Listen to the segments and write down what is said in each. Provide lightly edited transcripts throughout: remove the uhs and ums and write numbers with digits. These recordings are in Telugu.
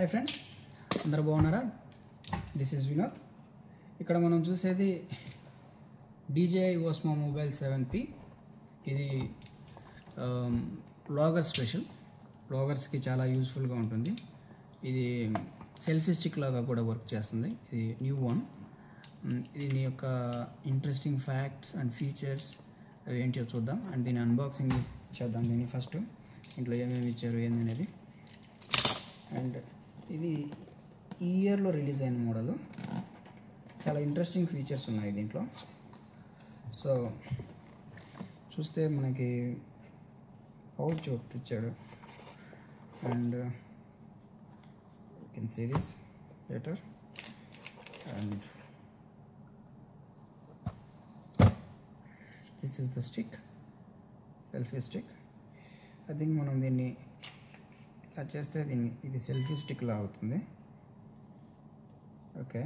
హాయ్ ఫ్రెండ్స్, అందరూ బాగున్నారా? This is Vinod. ఇక్కడ మనం చూసేది DJI Osmo Mobile 7P. ఇది బ్లాగర్ స్పెషల్. బ్లాగర్స్కి చాలా యూస్ఫుల్గా ఉంటుంది. ఇది సెల్ఫీ స్టిక్ లాగా కూడా వర్క్ చేస్తుంది. ఇది న్యూ వన్. దీని యొక్క ఇంట్రెస్టింగ్ ఫ్యాక్ట్స్ అండ్ ఫీచర్స్ అవి ఏంటో చూద్దాం. అండ్ దీని అన్బాక్సింగ్ చేద్దాం. దీన్ని ఫస్ట్ ఇంట్లో ఏమేమి ఇచ్చారు ఏందనేది. అండ్ ఇది ఈ ఇయర్లో రిలీజ్ అయిన మోడల్. చాలా ఇంట్రెస్టింగ్ ఫీచర్స్ ఉన్నాయి దీంట్లో. సో చూస్తే మనకి పౌచ్ ఒకటి ఇచ్చాడు. And you can see this letter. And this is the stick, selfie stick. I think మనం దీన్ని ఇలా చేస్తే ఇది సెల్ఫీ స్టిక్లా అవుతుంది. Okay,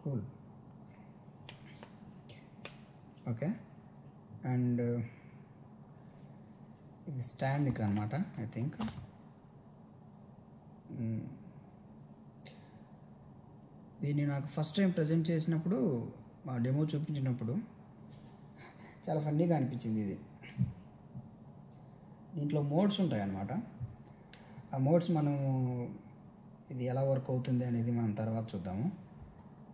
cool. ఓకే, అండ్ ఇది స్టాండ్ ఇక్కడ అనమాట. ఐ థింక్ దీన్ని నాకు ఫస్ట్ టైం ప్రజెంట్ చేసినప్పుడు, మా డెమో చూపించినప్పుడు చాలా ఫన్నీగా అనిపించింది. ఇది దీంట్లో మోడ్స్ ఉంటాయి అన్నమాట. ఆ మోడ్స్ మనము ఇది ఎలా వర్క్ అవుతుంది అనేది మనం తర్వాత చూద్దాము.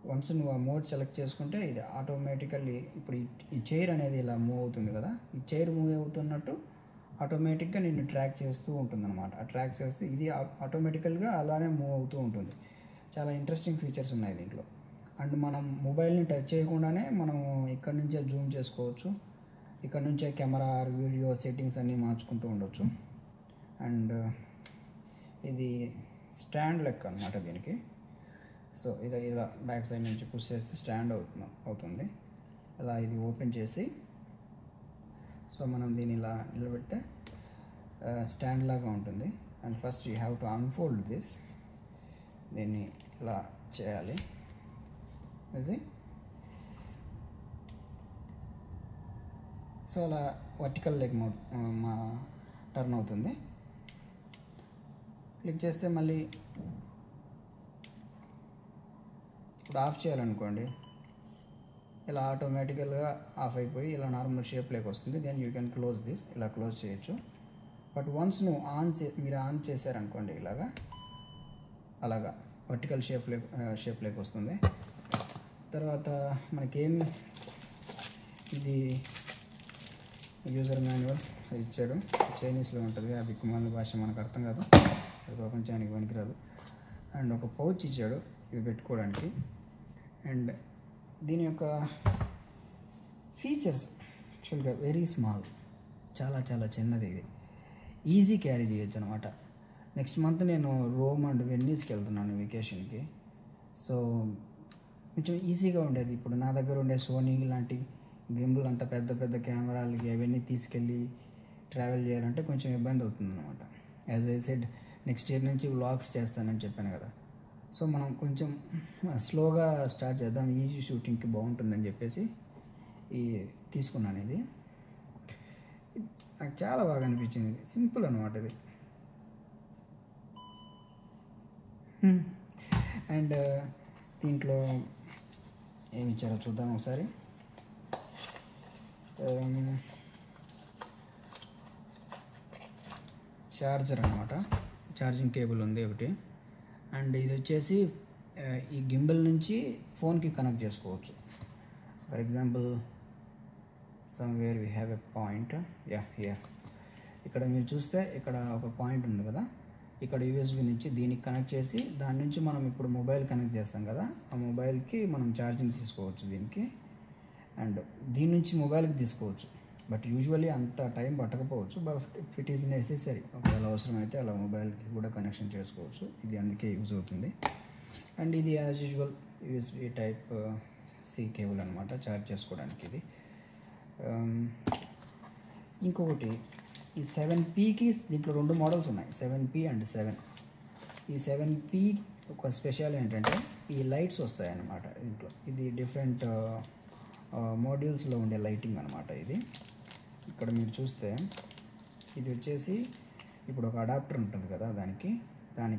వన్స్ నువ్వు ఆ మోడ్ సెలెక్ట్ చేసుకుంటే ఇది ఆటోమేటికల్లీ ఇప్పుడు ఈ చైర్ అనేది ఇలా మూవ్ అవుతుంది కదా, ఈ చైర్ మూవ్ అవుతున్నట్టు ఆటోమేటిక్గా నిన్ను ట్రాక్ చేస్తూ ఉంటుంది అనమాట. ఆ ట్రాక్ చేస్తే ఇది ఆటోమేటికల్గా అలానే మూవ్ అవుతూ ఉంటుంది. చాలా ఇంట్రెస్టింగ్ ఫీచర్స్ ఉన్నాయి దీంట్లో. అండ్ మనం మొబైల్ని టచ్ చేయకుండానే మనం ఇక్కడ నుంచే జూమ్ చేసుకోవచ్చు. ఇక్కడ నుంచే కెమెరా వీడియో సెట్టింగ్స్ అన్నీ మార్చుకుంటూ ఉండొచ్చు. అండ్ ఇది స్టాండ్ లెక్క అనమాట దీనికి. సో ఇది ఇలా బ్యాక్ సైడ్ నుంచి పుష్ చేస్తే స్టాండ్ అవుతుంది. ఇలా ఇది ఓపెన్ చేసి సో మనం దీన్ని ఇలా నిలబెడితే స్టాండ్ లాగా ఉంటుంది. And first you have to unfold this. దీన్ని ఇలా చేయాలి. ఇది సో అలా వర్టికల్ లెగ్ మోడ్ టర్న్ అవుతుంది. క్లిక్ చేస్తే మళ్ళీ ఇప్పుడు ఆఫ్ చేయాలనుకోండి, ఇలా ఆటోమేటికల్గా ఆఫ్ అయిపోయి ఇలా నార్మల్ షేప్లోకి వస్తుంది. Then you can close this. ఇలా క్లోజ్ చేయొచ్చు. బట్ వన్స్ నువ్వు మీరు ఆన్ చేశారనుకోండి అలాగా వర్టికల్ షేప్లోకి వస్తుంది. తర్వాత మనకేం ఇది యూజర్ మాన్యువల్ ఇచ్చాడు. చైనీస్లో ఉంటుంది. ఆ దిక్కుమాలిన భాష మనకు అర్థం కాదు, అది ప్రపంచానికి పనికిరాదు. అండ్ ఒక పౌచ్ ఇచ్చాడు ఇది పెట్టుకోవడానికి. అండ్ దీని యొక్క ఫీచర్స్ యాక్చువల్గా వెరీ స్మాల్, చాలా చాలా చిన్నది. ఇది ఈజీ క్యారీ చేయొచ్చు అనమాట. నెక్స్ట్ మంత్ నేను రోమ్ అండ్ వెన్నీస్కి వెళ్తున్నాను వెకేషన్కి. సో కొంచెం ఈజీగా ఉండేది. ఇప్పుడు నా దగ్గర ఉండే సోనీ లాంటి గింబుల్ అంత పెద్ద పెద్ద కెమెరాలకి అవన్నీ తీసుకెళ్ళి ట్రావెల్ చేయాలంటే కొంచెం ఇబ్బంది అవుతుంది అనమాట. As I said, next year నుంచి వ్లాగ్స్ చేస్తానని చెప్పాను కదా. సో మనం కొంచెం స్లోగా స్టార్ట్ చేద్దాం, ఈజీ షూటింగ్కి బాగుంటుందని చెప్పేసి తీసుకున్నాను. ఇది నాకు చాలా బాగా అనిపించింది. సింపుల్ అనమాట ఇది. అండ్ దీంట్లో ఏమి ఇచ్చారో చూద్దాం ఒకసారి. చార్జర్ అనమాట, ఛార్జింగ్ కేబుల్ ఉంది ఒకటి. అండ్ ఇది వచ్చేసి ఈ గింబల్ నుంచి ఫోన్కి కనెక్ట్ చేసుకోవచ్చు. For example somewhere we have a point. Here ఇక్కడ మీరు చూస్తే ఇక్కడ ఒక పాయింట్ ఉంది కదా, ఇక్కడ యూఎస్బి నుంచి దీనికి కనెక్ట్ చేసి దాని నుంచి మనం ఇప్పుడు మొబైల్ కనెక్ట్ చేస్తాం కదా, ఆ మొబైల్కి మనం ఛార్జింగ్ తీసుకోవచ్చు దీనికి. అండ్ దీని నుంచి మొబైల్కి తీసుకోవచ్చు. బట్ యూజువల్లీ అంత టైం పట్టకపోవచ్చు. But if it is necessary, ఒకవేళ అవసరమైతే అలా మొబైల్కి కూడా కనెక్షన్ చేసుకోవచ్చు. ఇది అందుకే యూజ్ అవుతుంది. అండ్ ఇది as usual USB type C cable అనమాట, ఛార్జ్ చేసుకోవడానికి ఇది. ఇంకొకటి ఈ 7Pకి దీంట్లో 2 మోడల్స్ ఉన్నాయి, 7P అండ్ 7. ఈ 7P ఒక స్పెషల్ ఏంటంటే ఈ లైట్స్ వస్తాయి అన్నమాట దీంట్లో. ఇది డిఫరెంట్ మోడ్యూల్స్లో ఉండే లైటింగ్ అనమాట. ఇది ఇక్కడ మీరు చూస్తే ఇది వచ్చేసి ఇప్పుడు ఒక అడాప్టర్ ఉంటుంది కదా, దానికి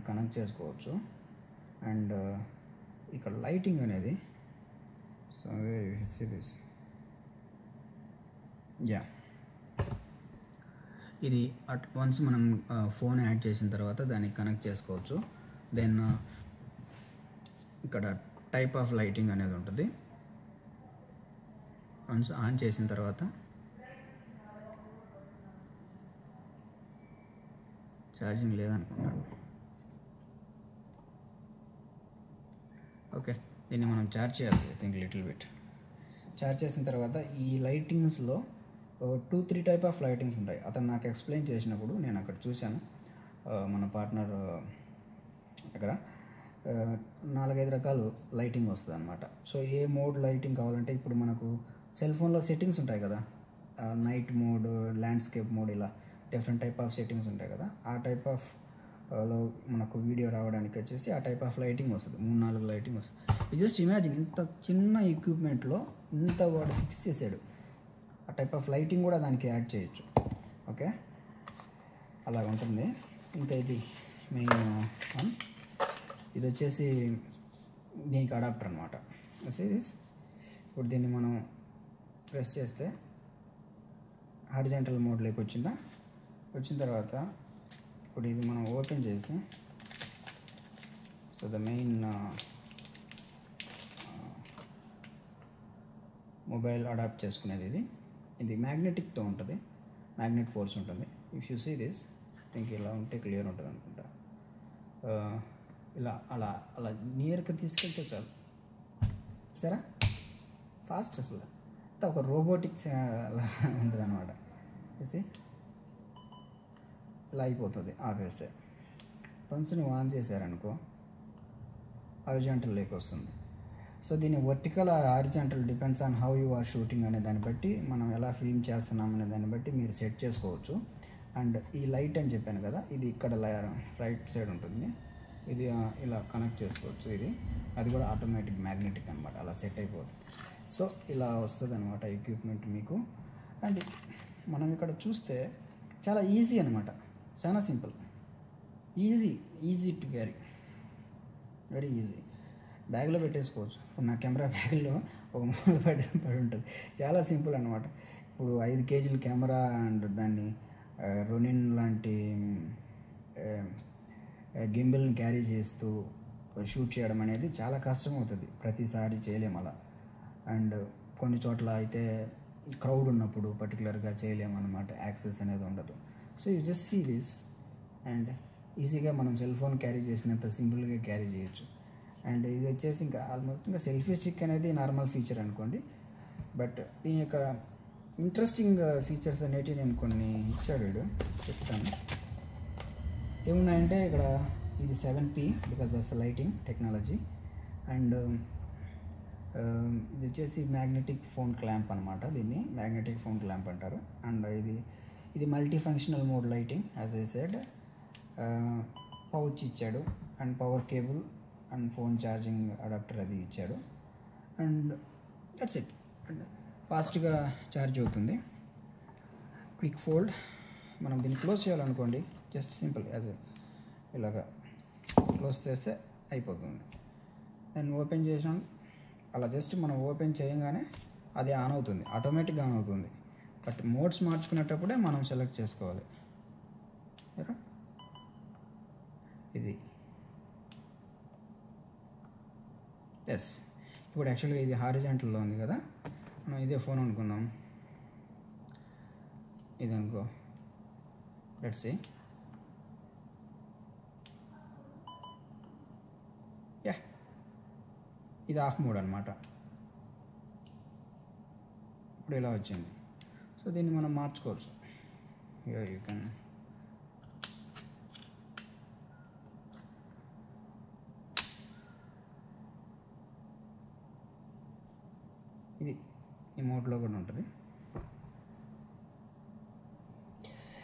కనెక్ట్ చేసుకోవచ్చు. అండ్ ఇక్కడ లైటింగ్ అనేది సో యా ఇది వన్స్ మనం ఫోన్ యాడ్ చేసిన తర్వాత దానికి కనెక్ట్ చేసుకోవచ్చు. దెన్ ఇక్కడ టైప్ ఆఫ్ లైటింగ్ అనేది ఉంటుంది. వన్స్ ఆన్ చేసిన తర్వాత ఛార్జింగ్ లేదనుకుంటాను. ఓకే, దీన్ని మనం ఛార్జ్ చేయాలి. I think little bit charge చేసిన తర్వాత ఈ లైటింగ్స్లో 2-3 టైప్ ఆఫ్ లైటింగ్స్ ఉంటాయి. అతను నాకు ఎక్స్ప్లెయిన్ చేసినప్పుడు నేను అక్కడ చూశాను. మన పార్ట్నర్ దగ్గర 4-5 రకాలు లైటింగ్ వస్తుంది అనమాట. సో ఏ మోడ్ లైటింగ్ కావాలంటే ఇప్పుడు మనకు సెల్ ఫోన్లో సెట్టింగ్స్ ఉంటాయి కదా, నైట్ మోడ్, ల్యాండ్స్కేప్ మోడ్, ఇలా డిఫరెంట్ టైప్ ఆఫ్ సెట్టింగ్స్ ఉంటాయి కదా. ఆ టైప్ ఆఫ్ లో మనకు వీడియో రావడానికి వచ్చేసి ఆ టైప్ ఆఫ్ లైటింగ్ వస్తుంది. 3-4 లైటింగ్ వస్తుంది. జస్ట్ ఇమాజిన్, ఇంత చిన్న ఎక్విప్మెంట్లో ఇంత వాడు ఫిక్స్ చేశాడు. ఆ టైప్ ఆఫ్ లైటింగ్ కూడా దానికి యాడ్ చేయొచ్చు. ఓకే, అలా ఉంటుంది. ఇంకా ఇది మెయిన్ వన్. ఇది వచ్చేసి దీనికి అడాప్టర్ అనమాట. ఇప్పుడు దీన్ని మనం ప్రెస్ చేస్తే హారిజాంటల్ మోడ్లోకి వచ్చిన తర్వాత ఇప్పుడు ఇది మనం ఓపెన్ చేసి, so the main mobile adapt చేసుకునేది ఇది మ్యాగ్నెటిక్తో ఉంటుంది, మ్యాగ్నెట్ ఫోర్స్ ఉంటుంది. If you see this, think ఇలా ఉంటే క్లియర్ ఉంటుంది అనుకుంటా. ఇలా అలా అలా నియర్గా తీసుకెళ్తే చాలు. సరే, ఫాస్ట్ అసలు ఒక రోబోటిక్స్ అలా ఉంటుంది అనమాట. చూసి ఇలా అయిపోతుంది ఆపేస్తే. వన్స్ నువ్వు ఆన్ చేశారనుకో హారిజాంటల్ లేక్ వస్తుంది. సో దీన్ని vertical or horizontal depends on how you are shooting అనే దాన్ని బట్టి, మనం ఎలా ఫిల్మ్ చేస్తున్నాం అనే దాన్ని బట్టి మీరు సెట్ చేసుకోవచ్చు. అండ్ ఈ లైట్ అని చెప్పాను కదా, ఇది ఇక్కడ రైట్ సైడ్ ఉంటుంది. ఇది ఇలా కనెక్ట్ చేసుకోవచ్చు. అది కూడా ఆటోమేటిక్ మ్యాగ్నెటిక్ అనమాట, అలా సెట్ అయిపోతుంది. సో ఇలా వస్తుంది అనమాట ఎక్విప్మెంట్ మీకు. అండ్ మనం ఇక్కడ చూస్తే చాలా ఈజీ అనమాట, చాలా simple, easy to carry, very easy. బ్యాగ్లో పెట్టేసుకోవచ్చు. ఇప్పుడు నా కెమెరా బ్యాగ్లో ఒక మూల పడి ఉంటుంది. చాలా సింపుల్ అనమాట. ఇప్పుడు 5 కేజీల కెమెరా అండ్ దాన్ని రొనిన్ లాంటి గింబల్ని క్యారీ చేస్తూ షూట్ చేయడం అనేది చాలా కష్టం అవుతుంది. ప్రతిసారి చేయలేము అలా. అండ్ కొన్ని చోట్ల అయితే క్రౌడ్ ఉన్నప్పుడు పర్టికులర్గా చేయలేము అనమాట, యాక్సెస్ అనేది ఉండదు. So you just see this and ఈజీగా మనం సెల్ ఫోన్ క్యారీ చేసినంత సింపుల్గా క్యారీ చేయొచ్చు. అండ్ ఇది వచ్చేసి ఇంకా ఆల్మోస్ట్ ఇంకా సెల్ఫీ స్టిక్ అనేది నార్మల్ ఫీచర్ అనుకోండి. బట్ దీని యొక్క ఇంట్రెస్టింగ్ ఫీచర్స్ అనేటివి నేను కొన్ని ఇచ్చాడు, చెప్తాను. ఏమున్నాయంటే ఇక్కడ ఇది 7P because of lighting technology. And ఇది వచ్చేసి మ్యాగ్నెటిక్ ఫోన్ క్లాంప్ అనమాట. దీన్ని మ్యాగ్నెటిక్ ఫోన్ క్లాంప్ అంటారు. అండ్ ఇది multi functional mode lighting as I said. Pouch ఇచ్చాడు and power cable and phone charging adapter అది ఇచ్చాడు. And that's it. అండ్ ఫాస్ట్గా ఛార్జ్ అవుతుంది. Quick fold. మనం దీన్ని క్లోజ్ చేయాలనుకోండి, జస్ట్ సింపుల్ యాజ్ ఇలాగా క్లోజ్ చేస్తే అయిపోతుంది. నేను ఓపెన్ చేసాం, అలా జస్ట్ మనం ఓపెన్ చేయగానే అది ఆన్ అవుతుంది, ఆటోమేటిక్గా ఆన్ అవుతుంది. బట్ మోడ్స్ మార్చుకునేటప్పుడే మనం సెలెక్ట్ చేసుకోవాలి. ఇది ఎస్. ఇప్పుడు యాక్చువల్గా ఇది హారిజాంటల్లో ఉంది కదా, మనం ఇదే ఫోన్ అనుకుందాం. ఇది అనుకో, లెట్స్ సీ. యా, ఇది ఆఫ్ మోడ్ అనమాట. ఇప్పుడు ఇలా వచ్చింది. సో దీన్ని మనం మార్చుకోవచ్చు. యూ కెన్ ఇది ఈ మోడ్లో కూడా ఉంటుంది.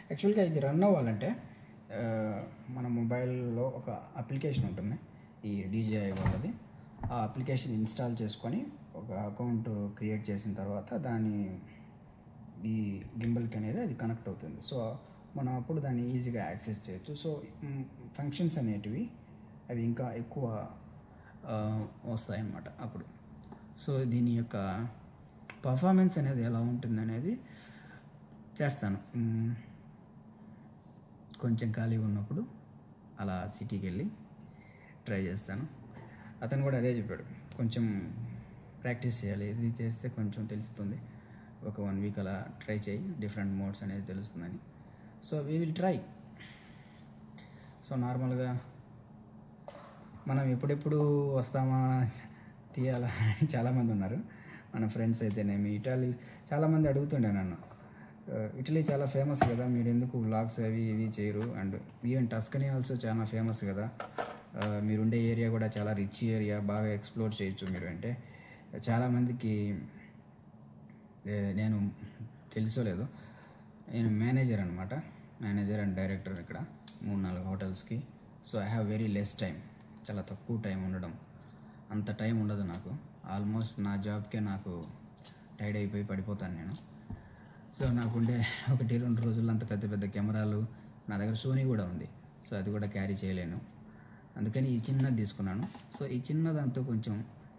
యాక్చువల్గా ఇది రన్ అవ్వాలంటే మన మొబైల్లో ఒక అప్లికేషన్ ఉంటుంది, ఈ DJI వాళ్ళది. ఆ అప్లికేషన్ ఇన్స్టాల్ చేసుకొని ఒక అకౌంట్ క్రియేట్ చేసిన తర్వాత దాని ఈ గింబల్కి అనేది అది కనెక్ట్ అవుతుంది. సో మనం అప్పుడు దాన్ని ఈజీగా యాక్సెస్ చేయొచ్చు. సో ఫంక్షన్స్ అనేటివి అవి ఇంకా ఎక్కువ వస్తాయన్నమాట అప్పుడు. సో దీని యొక్క పర్ఫార్మెన్స్ అనేది ఎలా ఉంటుంది అనేది చేస్తాను. కొంచెం ఖాళీగా ఉన్నప్పుడు అలా సిటీకి వెళ్ళి ట్రై చేస్తాను. అతను కూడా అదే చెప్పాడు, కొంచెం ప్రాక్టీస్ చేయాలి, ఇది చేస్తే కొంచెం తెలుస్తుంది, ఒక 1 వీక్ అలా ట్రై చేయి, డిఫరెంట్ మోడ్స్ అనేది తెలుస్తుందని. So we will try. So నార్మల్గా మనం ఎప్పుడెప్పుడు వస్తామా తీయాలా అని చాలామంది ఉన్నారు. మన ఫ్రెండ్స్ అయితేనేమి, ఇటలీ చాలామంది అడుగుతుండే నన్ను, ఇటలీ చాలా ఫేమస్ కదా, మీరు ఎందుకు వ్లాగ్స్ అవి ఇవి చేయరు, అండ్ ఈవెన్ టస్కనీ ఆల్సో చాలా ఫేమస్ కదా, మీరుండే ఏరియా కూడా చాలా రిచ్ ఏరియా, బాగా ఎక్స్ప్లోర్ చేయొచ్చు మీరు అంటే. చాలామందికి నేను తెలుసో లేదో, నేను మేనేజర్ అనమాట, మేనేజర్ అండ్ డైరెక్టర్ ఇక్కడ 3-4 హోటల్స్కి. So I have very less time, చాలా తక్కువ టైం ఉండడం, అంత టైం ఉండదు నాకు. ఆల్మోస్ట్ నా జాబ్కే నాకు టైడ్ అయిపోయి పడిపోతాను నేను. సో నాకుండే 1-2 రోజుల్లో అంత పెద్ద పెద్ద కెమెరాలు, నా దగ్గర సోనీ కూడా ఉంది, సో అది కూడా క్యారీ చేయలేను. అందుకని ఈ చిన్నది తీసుకున్నాను. సో ఈ చిన్న దాంతో కొంచెం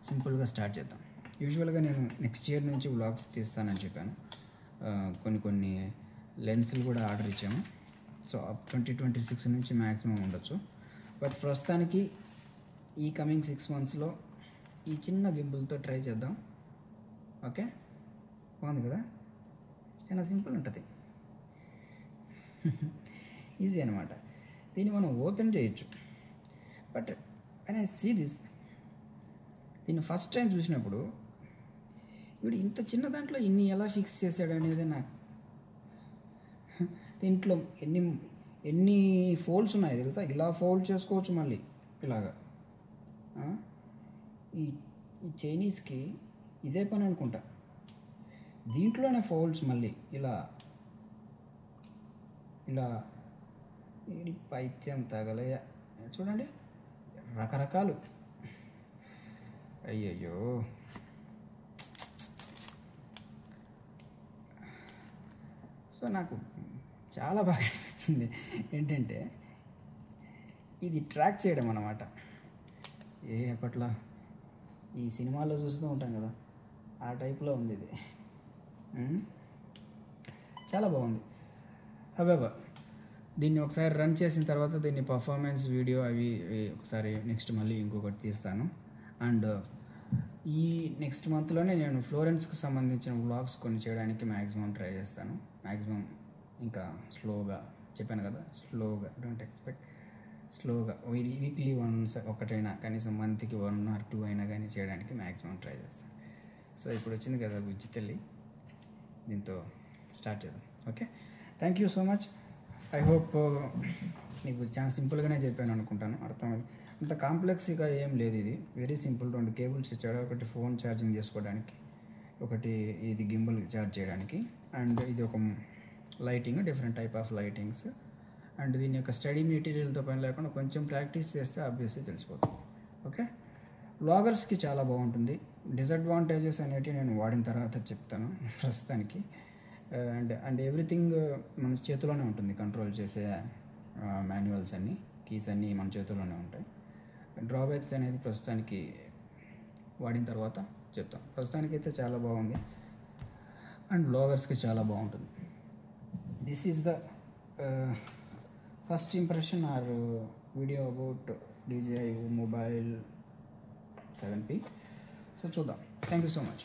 సింపుల్గా స్టార్ట్ చేద్దాం. యూజువల్గా నేను నెక్స్ట్ ఇయర్ నుంచి వ్లాగ్స్ తీస్తానని చెప్పాను. కొన్ని లెన్సులు కూడా ఆర్డర్ ఇచ్చాము. సో 2026 నుంచి మ్యాక్సిమం ఉండొచ్చు. బట్ ప్రస్తుతానికి ఈ కమింగ్ 6 monthsలో ఈ చిన్న గింబుల్తో ట్రై చేద్దాం. ఓకే, బాగుంది కదా, చాలా సింపుల్ ఉంటుంది, ఈజీ అనమాట. దీన్ని మనం ఓపెన్ చేయొచ్చు. But when I see this, దీన్ని ఫస్ట్ టైం చూసినప్పుడు వీడు ఇంత చిన్న దాంట్లో ఇన్ని ఎలా ఫిక్స్ చేశాడు అనేది నాకు, దీంట్లో ఎన్ని ఫోల్డ్స్ ఉన్నాయి తెలుసా, ఇలా ఫోల్డ్ చేసుకోవచ్చు మళ్ళీ ఇలాగా. ఈ చైనీస్కి ఇదే పని అనుకుంటా, దీంట్లోనే ఫోల్డ్స్ మళ్ళీ ఇలా పైత్యం తగలయ, చూడండి రకరకాలు. అయ్యయ్యో, సో నాకు చాలా బాగా అనిపించింది ఏంటంటే, ఇది ట్రాక్ చేయడం అన్నమాట. అప్పట్లో ఈ సినిమాల్లో చూస్తూ ఉంటాం కదా, ఆ టైప్లో ఉంది ఇది. చాలా బాగుంది. హవెవర్ దీన్ని ఒకసారి రన్ చేసిన తర్వాత దీన్ని పర్ఫార్మెన్స్ వీడియో అవి ఒకసారి నెక్స్ట్ మళ్ళీ ఇంకొకటి తీస్తాను. అండ్ ఈ నెక్స్ట్ మంత్లోనే నేను ఫ్లోరెన్స్కి సంబంధించిన వ్లాగ్స్ కొన్ని చేయడానికి మ్యాక్సిమం ట్రై చేస్తాను. మ్యాక్సిమం ఇంకా స్లోగా చెప్పాను కదా, స్లోగా, డోంట్ ఎక్స్పెక్ట్, స్లోగా వీక్లీ వన్స్ ఒకటైనా, కనీసం మంత్కి 1 or 2 అయినా కానీ చేయడానికి మ్యాక్సిమం ట్రై చేస్తాను. సో ఇప్పుడు వచ్చింది కదా బుజ్జి తల్లి, దీంతో స్టార్ట్ చేద్దాం. Okay, thank you so much. I hope మీకు చాలా సింపుల్గానే చెప్పాను అనుకుంటాను, అర్థమైంది. అంత కాంప్లెక్స్గా ఏం లేదు, ఇది వెరీ సింపుల్. 2 కేబుల్స్ ఇచ్చాడు, ఒకటి ఫోన్ ఛార్జింగ్ చేసుకోవడానికి, ఒకటి ఇది గింబల్ ఛార్జ్ చేయడానికి, అండ్ ఇది ఒక lighting, different type of lightings. And దీని యొక్క స్టడీ మెటీరియల్తో పని లేకుండా కొంచెం ప్రాక్టీస్ చేస్తే ఆబ్వియస్లీ తెలిసిపోతుంది. ఓకే, వ్లాగర్స్కి చాలా బాగుంటుంది. డిసడ్వాంటేజెస్ అనేటివి నేను వాడిన తర్వాత చెప్తాను ప్రస్తుతానికి. అండ్ ఎవ్రీథింగ్ మన చేతిలోనే ఉంటుంది, కంట్రోల్ చేసే మాన్యువల్స్ అన్నీ, కీస్ అన్నీ మన చేతిలోనే ఉంటాయి. డ్రాబ్యాక్స్ అనేది ప్రస్తుతానికి వాడిన తర్వాత చెప్తాం. ప్రస్తుతానికి అయితే చాలా బాగుంది అండ్ వ్లాగర్స్కి చాలా బాగుంటుంది. This is the first impression our video about DJI Mobile 7P. So చూద్దాం. Thank you so much.